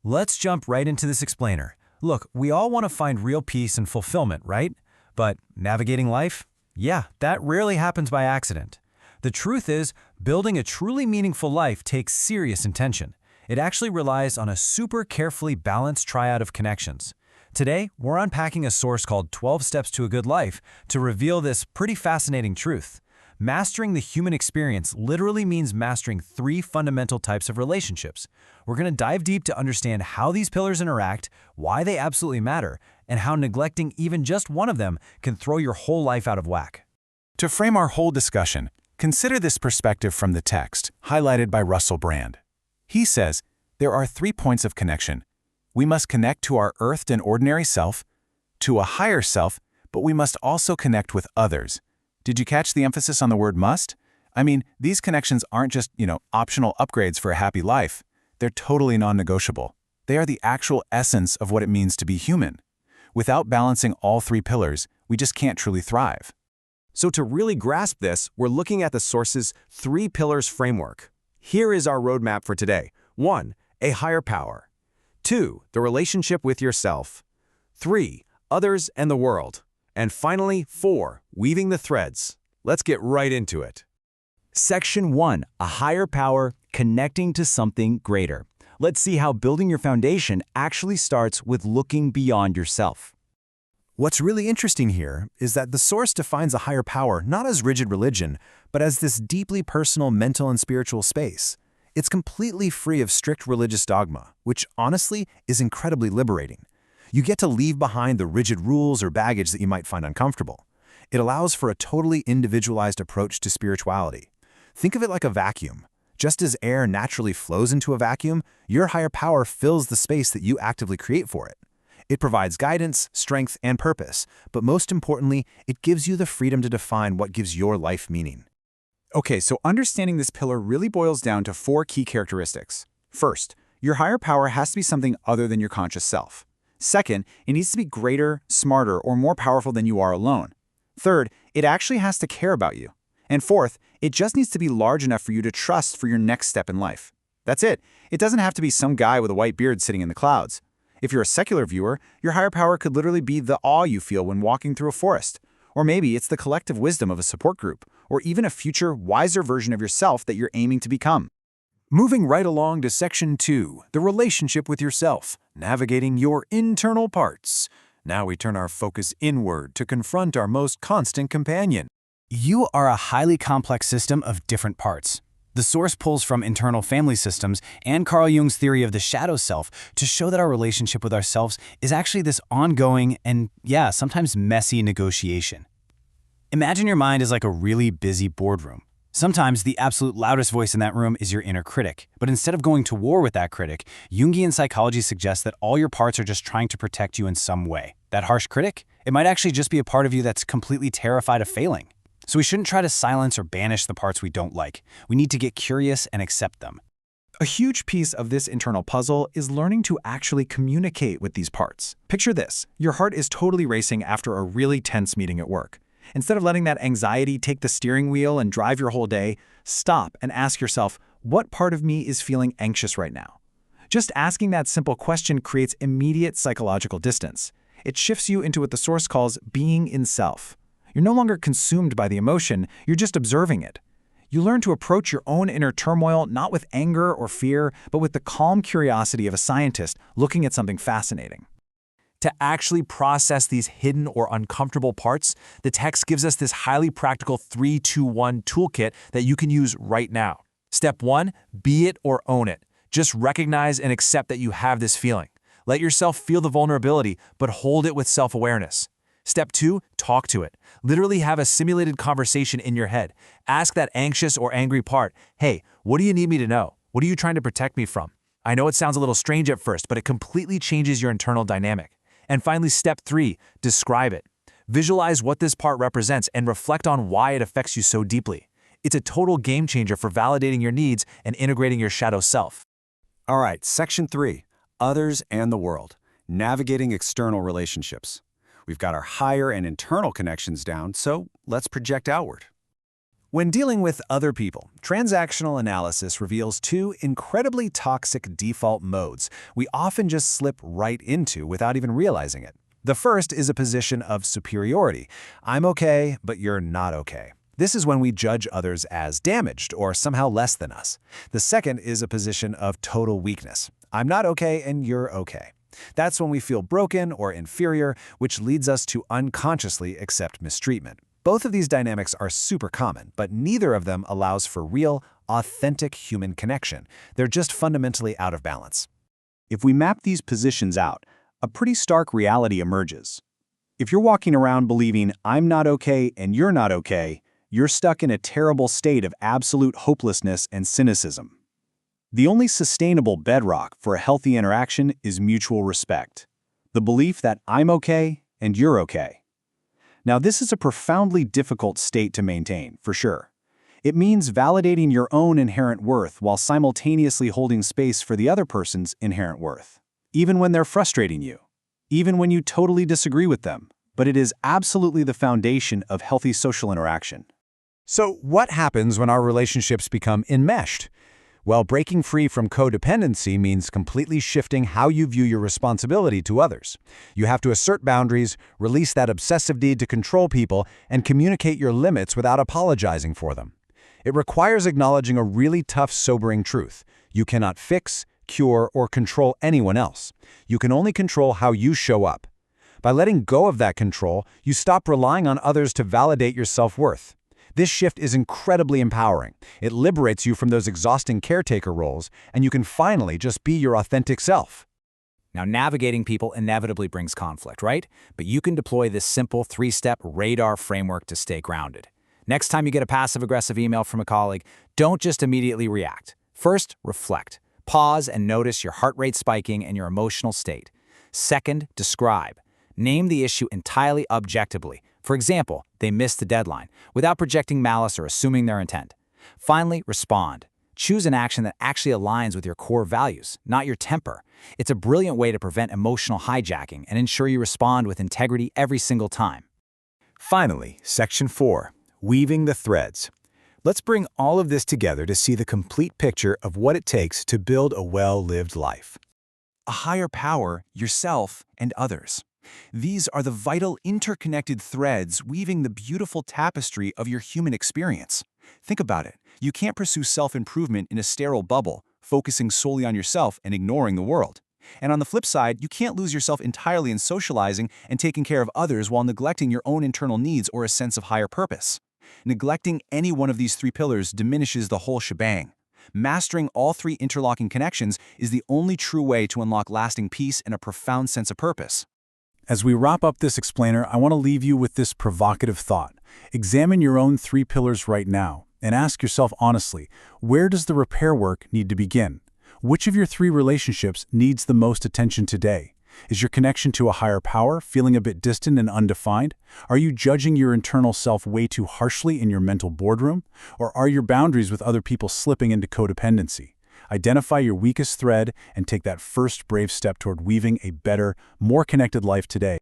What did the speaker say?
Let's jump right into this explainer. Look, we all want to find real peace and fulfillment, right? But navigating life? Yeah, that rarely happens by accident. The truth is, building a truly meaningful life takes serious intention. It actually relies on a super carefully balanced triad of connections. Today, we're unpacking a source called 12 Steps to a Good Life to reveal this pretty fascinating truth. Mastering the human experience literally means mastering 3 fundamental types of relationships. We're going to dive deep to understand how these pillars interact, why they absolutely matter, and how neglecting even just one of them can throw your whole life out of whack. To frame our whole discussion, consider this perspective from the text, highlighted by Russell Brand. He says, there are 3 points of connection. We must connect to our earthed and ordinary self, to a higher self, but we must also connect with others. Did you catch the emphasis on the word must? I mean, these connections aren't just, optional upgrades for a happy life. They're totally non-negotiable. They are the actual essence of what it means to be human. Without balancing all 3 pillars, we just can't truly thrive. So to really grasp this, we're looking at the source's 3 pillars framework. Here is our roadmap for today. 1. A higher power. 2. The relationship with yourself. 3. Others and the world. And finally, 4. Weaving the threads. Let's get right into it. Section 1. A higher power, connecting to something greater. Let's see how building your foundation actually starts with looking beyond yourself. What's really interesting here is that the source defines a higher power not as rigid religion, but as this deeply personal mental and spiritual space. It's completely free of strict religious dogma, which honestly is incredibly liberating. You get to leave behind the rigid rules or baggage that you might find uncomfortable. It allows for a totally individualized approach to spirituality. Think of it like a vacuum. Just as air naturally flows into a vacuum, your higher power fills the space that you actively create for it. It provides guidance, strength, and purpose, but most importantly, it gives you the freedom to define what gives your life meaning. Okay, so understanding this pillar really boils down to 4 key characteristics. First, your higher power has to be something other than your conscious self. Second, it needs to be greater, smarter, or more powerful than you are alone. Third, it actually has to care about you. And fourth, it just needs to be large enough for you to trust for your next step in life. That's it. It doesn't have to be some guy with a white beard sitting in the clouds. If you're a secular viewer, your higher power could literally be the awe you feel when walking through a forest. Or maybe it's the collective wisdom of a support group, or even a future, wiser version of yourself that you're aiming to become. Moving right along to Section 2, the relationship with yourself, navigating your internal parts. Now we turn our focus inward to confront our most constant companion. You are a highly complex system of different parts. The source pulls from internal family systems and Carl Jung's theory of the shadow self to show that our relationship with ourselves is actually this ongoing and, sometimes messy negotiation. Imagine your mind is like a really busy boardroom. Sometimes the absolute loudest voice in that room is your inner critic, but instead of going to war with that critic, Jungian psychology suggests that all your parts are just trying to protect you in some way. That harsh critic? It might actually just be a part of you that's completely terrified of failing. So we shouldn't try to silence or banish the parts we don't like. We need to get curious and accept them. A huge piece of this internal puzzle is learning to actually communicate with these parts. Picture this. Your heart is totally racing after a really tense meeting at work. Instead of letting that anxiety take the steering wheel and drive your whole day, stop and ask yourself, what part of me is feeling anxious right now? Just asking that simple question creates immediate psychological distance. It shifts you into what the source calls being in self. You're no longer consumed by the emotion, you're just observing it. You learn to approach your own inner turmoil not with anger or fear, but with the calm curiosity of a scientist looking at something fascinating. To actually process these hidden or uncomfortable parts, the text gives us this highly practical 3-2-1 toolkit that you can use right now. Step 1, be it or own it. Just recognize and accept that you have this feeling. Let yourself feel the vulnerability, but hold it with self-awareness. Step 2, talk to it. Literally have a simulated conversation in your head. Ask that anxious or angry part, hey, what do you need me to know? What are you trying to protect me from? I know it sounds a little strange at first, but it completely changes your internal dynamic. And finally, step 3, describe it. Visualize what this part represents and reflect on why it affects you so deeply. It's a total game changer for validating your needs and integrating your shadow self. All right, Section 3, Others and the World, Navigating External Relationships. We've got our higher and internal connections down, so let's project outward. When dealing with other people, transactional analysis reveals two incredibly toxic default modes we often just slip right into without even realizing it. The first is a position of superiority. I'm okay, but you're not okay. This is when we judge others as damaged or somehow less than us. The second is a position of total weakness. I'm not okay and you're okay. That's when we feel broken or inferior, which leads us to unconsciously accept mistreatment. Both of these dynamics are super common, but neither of them allows for real, authentic human connection. They're just fundamentally out of balance. If we map these positions out, a pretty stark reality emerges. If you're walking around believing I'm not okay and you're not okay, you're stuck in a terrible state of absolute hopelessness and cynicism. The only sustainable bedrock for a healthy interaction is mutual respect. The belief that I'm okay and you're okay. Now, this is a profoundly difficult state to maintain, for sure. It means validating your own inherent worth while simultaneously holding space for the other person's inherent worth, even when they're frustrating you, even when you totally disagree with them. But it is absolutely the foundation of healthy social interaction. So what happens when our relationships become enmeshed? Well, breaking free from codependency means completely shifting how you view your responsibility to others. You have to assert boundaries, release that obsessive need to control people, and communicate your limits without apologizing for them. It requires acknowledging a really tough, sobering truth. You cannot fix, cure, or control anyone else. You can only control how you show up. By letting go of that control, you stop relying on others to validate your self-worth. This shift is incredibly empowering. It liberates you from those exhausting caretaker roles, and you can finally just be your authentic self. Now, navigating people inevitably brings conflict, right? But you can deploy this simple 3-step radar framework to stay grounded. Next time you get a passive-aggressive email from a colleague, don't just immediately react. First, reflect. Pause and notice your heart rate spiking and your emotional state. Second, describe. Name the issue entirely objectively. For example, they missed the deadline, without projecting malice or assuming their intent. Finally, respond. Choose an action that actually aligns with your core values, not your temper. It's a brilliant way to prevent emotional hijacking and ensure you respond with integrity every single time. Finally, Section 4, Weaving the Threads. Let's bring all of this together to see the complete picture of what it takes to build a well-lived life. A higher power, yourself, and others. These are the vital interconnected threads weaving the beautiful tapestry of your human experience. Think about it. You can't pursue self-improvement in a sterile bubble, focusing solely on yourself and ignoring the world. And on the flip side, you can't lose yourself entirely in socializing and taking care of others while neglecting your own internal needs or a sense of higher purpose. Neglecting any one of these three pillars diminishes the whole shebang. Mastering all three interlocking connections is the only true way to unlock lasting peace and a profound sense of purpose. As we wrap up this explainer, I want to leave you with this provocative thought. Examine your own 3 pillars right now and ask yourself honestly, where does the repair work need to begin? Which of your 3 relationships needs the most attention today? Is your connection to a higher power feeling a bit distant and undefined? Are you judging your internal self way too harshly in your mental boardroom? Or are your boundaries with other people slipping into codependency? Identify your weakest thread and take that first brave step toward weaving a better, more connected life today.